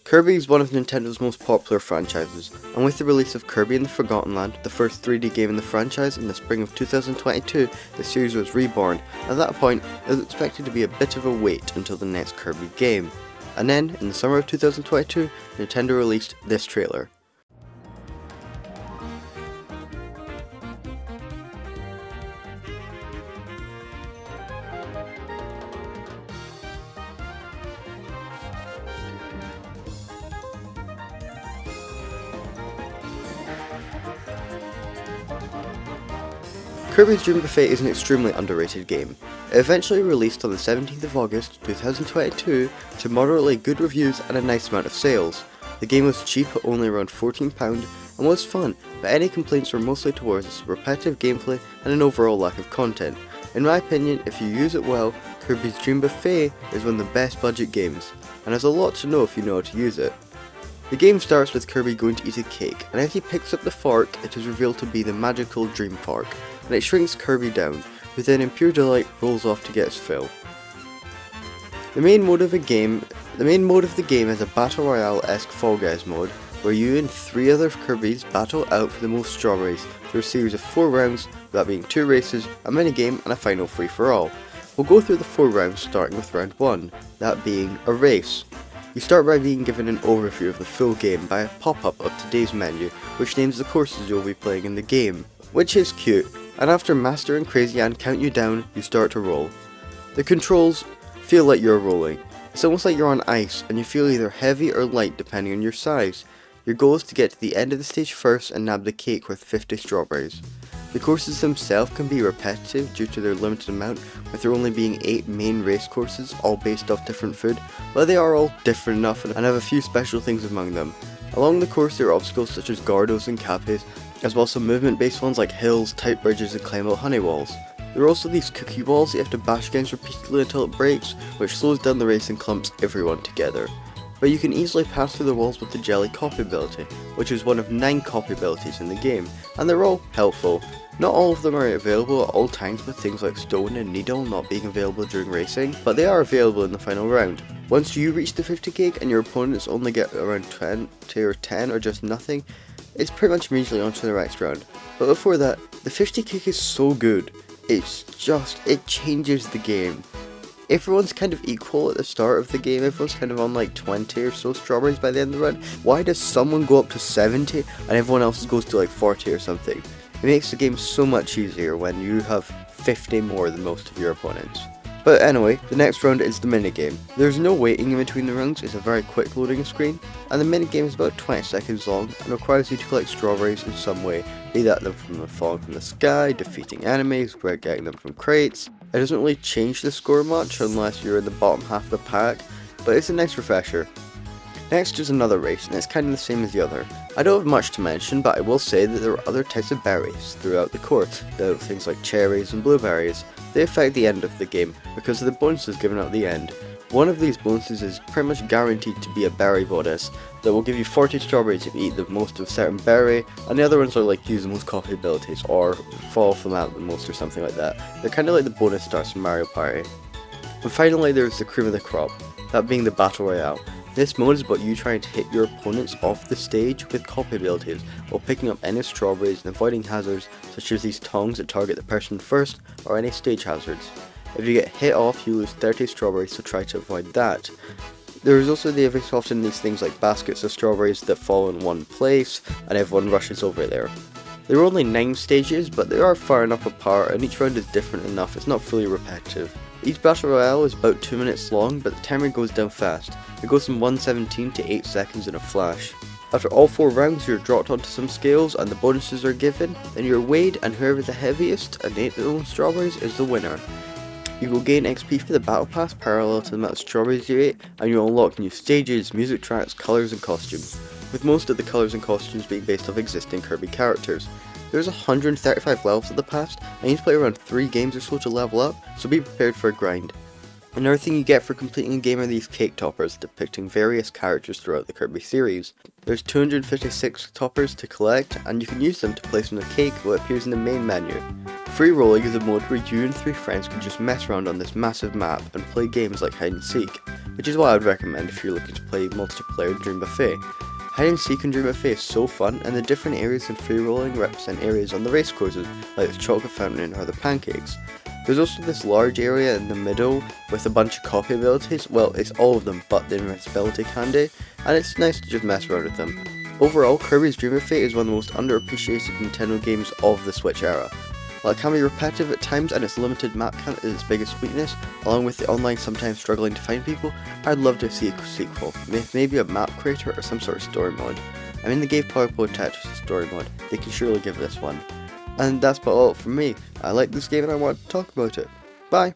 Kirby is one of Nintendo's most popular franchises, and with the release of Kirby and the Forgotten Land, the first 3D game in the franchise in the spring of 2022, the series was reborn. At that point, it was expected to be a bit of a wait until the next Kirby game. And then, in the summer of 2022, Nintendo released this trailer. Kirby's Dream Buffet is an extremely underrated game. It eventually released on the 17th of August 2022 to moderately good reviews and a nice amount of sales. The game was cheap at only around £14 and was fun, but any complaints were mostly towards its repetitive gameplay and an overall lack of content. In my opinion, if you use it well, Kirby's Dream Buffet is one of the best budget games, and has a lot to know if you know how to use it. The game starts with Kirby going to eat a cake, and as he picks up the fork, it is revealed to be the magical Dream Fork, and it shrinks Kirby down, who then in pure delight rolls off to get his fill. The main mode of the game is a Battle Royale-esque Fall Guys mode, where you and 3 other Kirbys battle out for the most strawberries through a series of 4 rounds, that being 2 races, a minigame, and a final free-for-all. We'll go through the 4 rounds starting with round 1, that being a race. You start by being given an overview of the full game by a pop-up of today's menu, which names the courses you'll be playing in the game, which is cute, and after Master and Crazy Ann count you down, you start to roll. The controls feel like you're rolling. It's almost like you're on ice, and you feel either heavy or light depending on your size. Your goal is to get to the end of the stage first and nab the cake worth 50 strawberries. The courses themselves can be repetitive due to their limited amount, with there only being 8 main race courses, all based off different food, but they are all different enough and have a few special things among them. Along the course there are obstacles such as Gardos and Capes, as well as some movement based ones like hills, tight bridges and climb out honey walls. There are also these cookie walls that you have to bash against repeatedly until it breaks, which slows down the race and clumps everyone together. But you can easily pass through the walls with the Jelly copy ability, which is one of 9 copy abilities in the game, and they're all helpful. Not all of them are available at all times, with things like Stone and Needle not being available during racing, but they are available in the final round. Once you reach the 50 cake and your opponents only get around 20 or 10 or just nothing, it's pretty much immediately on to the next round. But before that, the 50 cake is so good, it changes the game. Everyone's kind of equal at the start of the game, everyone's kind of on like 20 or so strawberries by the end of the run. Why does someone go up to 70 and everyone else goes to like 40 or something? It makes the game so much easier when you have 50 more than most of your opponents. But anyway, the next round is the minigame. There's no waiting in between the rounds, it's a very quick loading screen, and the minigame is about 20 seconds long and requires you to collect strawberries in some way, be that them from falling from the sky, defeating enemies, getting them from crates. It doesn't really change the score much unless you're in the bottom half of the pack, but it's a nice refresher. Next is another race, and it's kind of the same as the other. I don't have much to mention, but I will say that there are other types of berries throughout the course. There are things like cherries and blueberries. They affect the end of the game because of the bonuses given at the end. One of these bonuses is pretty much guaranteed to be a berry bonus that will give you 40 strawberries if you eat the most of a certain berry, and the other ones are like use the most copy abilities or fall from out the most or something like that. They're kind of like the bonus stars from Mario Party. And finally there's the cream of the crop, that being the Battle Royale. This mode is about you trying to hit your opponents off the stage with copy abilities while picking up any strawberries and avoiding hazards such as these tongs that target the person first or any stage hazards. If you get hit off, you lose 30 strawberries, so try to avoid that. There is also every so often these things like baskets of strawberries that fall in one place and everyone rushes over there. There are only 9 stages, but they are far enough apart and each round is different enough, it's not fully repetitive. Each Battle Royale is about 2 minutes long, but the timer goes down fast. It goes from 1:17 to 8 seconds in a flash. After all 4 rounds you're dropped onto some scales and the bonuses are given, then you're weighed and whoever the heaviest and ate the most strawberries is the winner. You will gain XP for the Battle Pass parallel to the amount of strawberries you ate, and you'll unlock new stages, music tracks, colours and costumes, with most of the colours and costumes being based off existing Kirby characters. There's 135 levels of the past, and you need to play around 3 games or so to level up, so be prepared for a grind. Another thing you get for completing a game are these cake toppers depicting various characters throughout the Kirby series. There's 256 toppers to collect, and you can use them to place on a cake while it appears in the main menu. Free rolling is a mode where you and 3 friends can just mess around on this massive map and play games like hide and seek. which is what I would recommend if you're looking to play multiplayer Dream Buffet. Hide and seek in Dream Buffet is so fun, and the different areas and free rolling represent areas on the race courses, like the chocolate fountain or the pancakes. There's also this large area in the middle with a bunch of copy abilities. Well, it's all of them but the invincibility candy, and it's nice to just mess around with them. Overall, Kirby's Dream Buffet is one of the most underappreciated Nintendo games of the Switch era. While it can be repetitive at times and its limited map count is its biggest weakness, along with the online sometimes struggling to find people, I'd love to see a sequel, with maybe a map creator or some sort of story mode. I mean, they gave Puffball Tetris a story mode, they can surely give this one. And that's about all from me. I like this game and I want to talk about it. Bye!